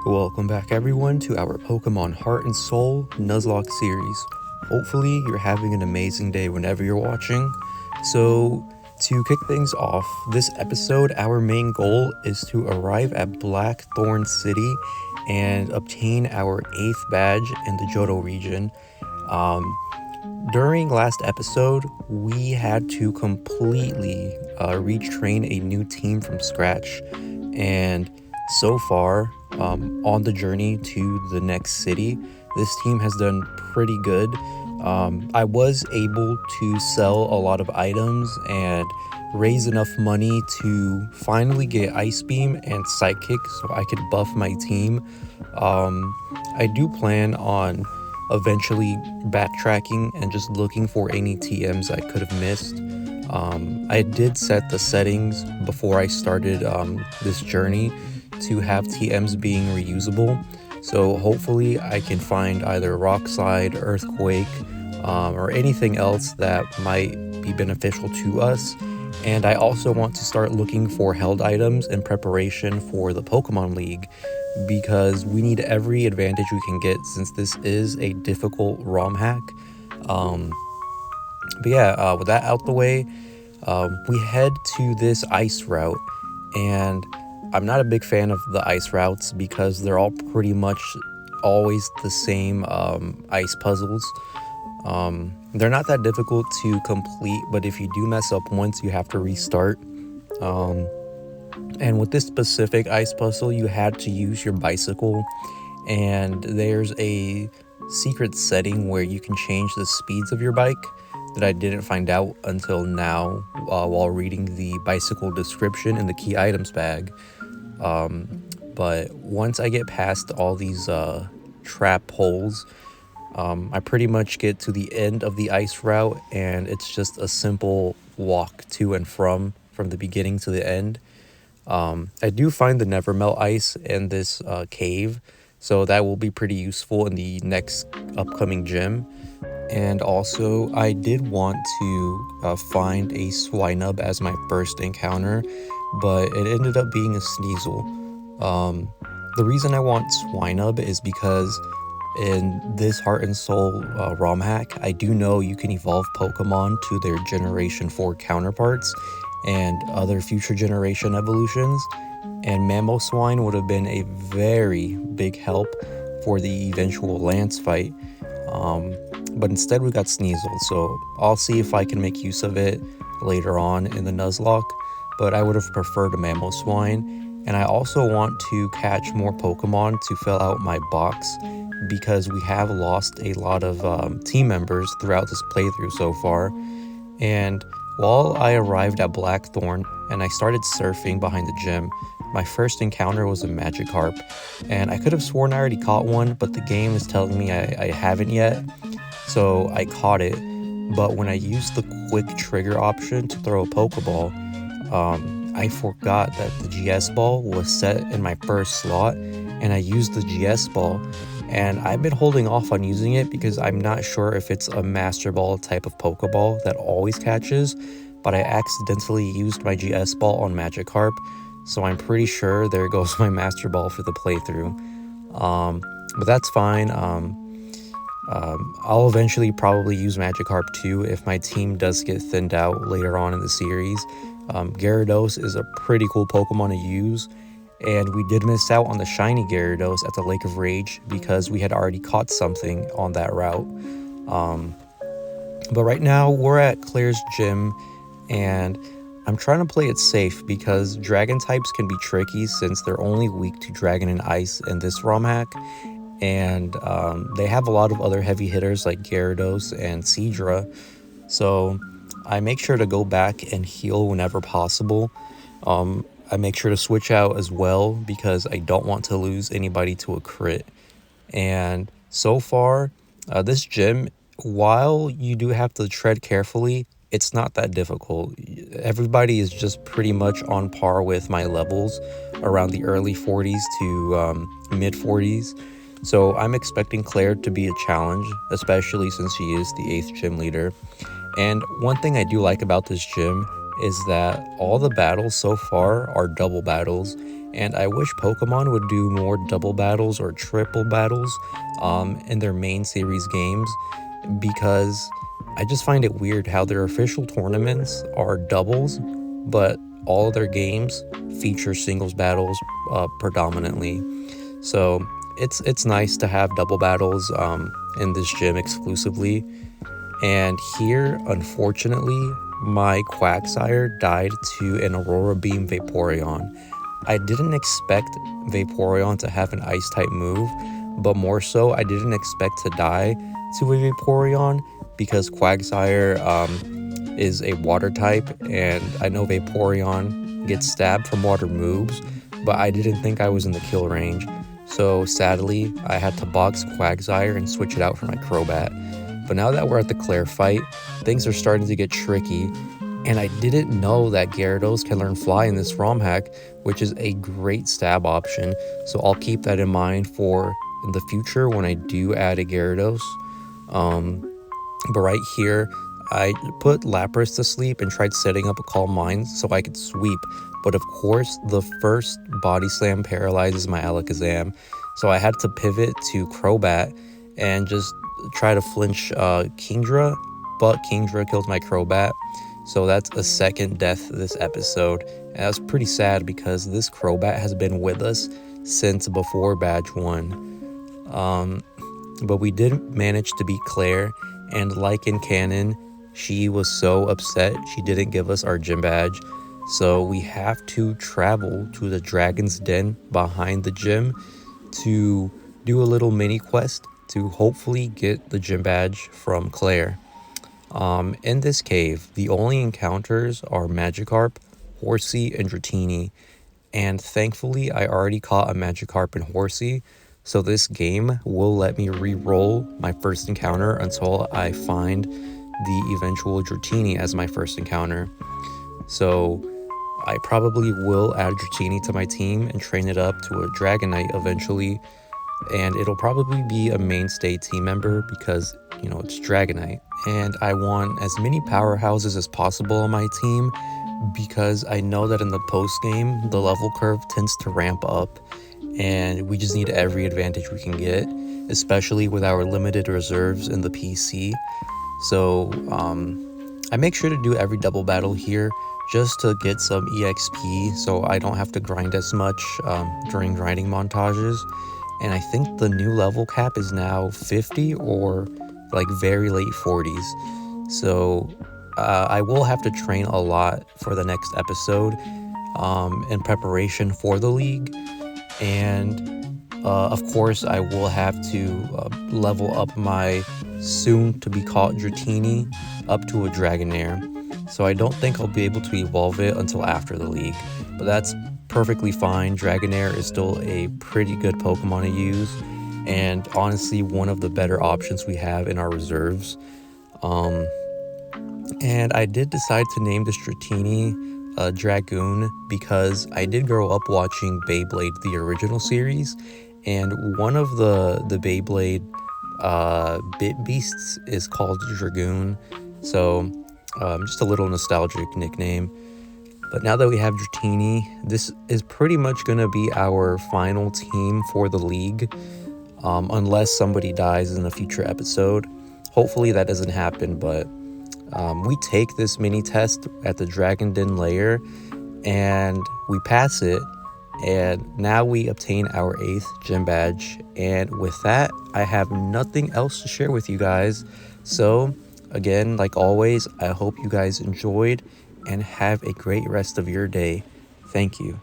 Welcome back everyone to our Pokemon Heart and Soul Nuzlocke series. Hopefully you're having an amazing day whenever you're watching. So to kick things off, this episode our main goal is to arrive at Blackthorn City and obtain our 8th badge in the Johto region. During last episode, we had to completely retrain a new team from scratch, and so far, on the journey to the next city, this team has done pretty good. I was able to sell a lot of items and raise enough money to finally get Ice Beam and Psychic so I could buff my team. I do plan on eventually backtracking and just looking for any TMs I could have missed. I did set the settings before I started this journey to have TMs being reusable, so hopefully I can find either Rock Slide, Earthquake, or anything else that might be beneficial to us. And I also want to start looking for held items in preparation for the Pokemon League, because we need every advantage we can get since this is a difficult ROM hack. With that out the way, we head to this ice route, and I'm not a big fan of the ice routes because they're all pretty much always the same ice puzzles. They're not that difficult to complete, but if you do mess up once, you have to restart. And with this specific ice puzzle, you had to use your bicycle, and there's a secret setting where you can change the speeds of your bike that I didn't find out until now while reading the bicycle description in the key items bag. But once I get past all these trap holes, I pretty much get to the end of the ice route, and it's just a simple walk to and from the beginning to the end. I do find the Nevermelt ice in this cave, so that will be pretty useful in the next upcoming gym. And also, I did want to find a Swinub as my first encounter, but it ended up being a Sneasel. The reason I want Swinub is because in this Heart and Soul ROM hack, I do know you can evolve Pokemon to their Generation 4 counterparts and other future generation evolutions, and Mamoswine would have been a very big help for the eventual Lance fight. But instead we got Sneasel, so I'll see if I can make use of it later on in the Nuzlocke, but I would have preferred a Mamoswine. And I also want to catch more Pokemon to fill out my box, because we have lost a lot of team members throughout this playthrough so far. And while I arrived at Blackthorn and I started surfing behind the gym, my first encounter was a Magikarp, and I could have sworn I already caught one, but the game is telling me I haven't yet, so I caught it. But when I used the quick trigger option to throw a Pokeball, I forgot that the GS ball was set in my first slot, and I used the GS ball, and I've been holding off on using it because I'm not sure if it's a Master Ball type of Pokeball that always catches, but I accidentally used my GS ball on Magikarp, so I'm pretty sure there goes my Master Ball for the playthrough. But that's fine. I'll eventually probably use Magikarp too if my team does get thinned out later on in the series. Gyarados is a pretty cool Pokemon to use, and we did miss out on the shiny Gyarados at the Lake of Rage because we had already caught something on that route. But right now we're at Claire's gym, and I'm trying to play it safe because dragon types can be tricky since they're only weak to dragon and ice in this ROM hack, and they have a lot of other heavy hitters like Gyarados and Seadra, so I make sure to go back and heal whenever possible. I make sure to switch out as well because I don't want to lose anybody to a crit. And so far, this gym, while you do have to tread carefully, it's not that difficult. Everybody is just pretty much on par with my levels, around the early 40s to mid 40s. So I'm expecting Claire to be a challenge, especially since she is the 8th gym leader. And one thing I do like about this gym is that all the battles so far are double battles, And I wish Pokemon would do more double battles or triple battles in their main series games, because I just find it weird how their official tournaments are doubles, but all of their games feature singles battles predominantly. So it's nice to have double battles in this gym exclusively. And here, unfortunately, my Quagsire died to an Aurora Beam Vaporeon. I didn't expect Vaporeon to have an Ice-type move, but more so, I didn't expect to die to a Vaporeon because Quagsire is a Water type, and I know Vaporeon gets stabbed from water moves, but I didn't think I was in the kill range. So sadly, I had to box Quagsire and switch it out for my Crobat. But now that we're at the Claire fight, things are starting to get tricky, and I didn't know that Gyarados can learn Fly in this ROM hack, which is a great stab option, so I'll keep that in mind for in the future when I do add a Gyarados. But right here, I put Lapras to sleep and tried setting up a Calm Mind so I could sweep, but of course the first Body Slam paralyzes my Alakazam, so I had to pivot to Crobat and just try to flinch Kingdra, but Kingdra kills my Crobat, so that's a second death this episode. And that's pretty sad because this Crobat has been with us since before Badge 1. But we did manage to beat Claire, and like in canon, she was so upset she didn't give us our gym badge, so we have to travel to the Dragon's Den behind the gym to do a little mini quest to hopefully get the gym badge from Claire. In this cave, the only encounters are Magikarp, Horsey, and Dratini, and thankfully I already caught a Magikarp and Horsey, so this game will let me re-roll my first encounter until I find the eventual Dratini as my first encounter. So I probably will add Dratini to my team and train it up to a Dragonite eventually, and it'll probably be a mainstay team member because, you know, it's Dragonite. And I want as many powerhouses as possible on my team because I know that in the post game the level curve tends to ramp up, and we just need every advantage we can get, especially with our limited reserves in the PC. So I make sure to do every double battle here just to get some EXP so I don't have to grind as much during grinding montages. And I think the new level cap is now 50 or like very late 40s. So I will have to train a lot for the next episode in preparation for the league. And of course, I will have to level up my soon-to-be-caught Dratini up to a Dragonair. So I don't think I'll be able to evolve it until after the league, but that's perfectly fine. Dragonair is still a pretty good Pokemon to use, and honestly one of the better options we have in our reserves. And I did decide to name this Dratini Dragoon because I did grow up watching Beyblade, the original series, and one of the Beyblade bit beasts is called Dragoon, so just a little nostalgic nickname. But now that we have Dratini, this is pretty much going to be our final team for the league, unless somebody dies in a future episode. Hopefully that doesn't happen, but we take this mini test at the Dragon Den lair, and we pass it, and now we obtain our 8th gym badge. And with that, I have nothing else to share with you guys. So again, like always, I hope you guys enjoyed and have a great rest of your day. Thank you.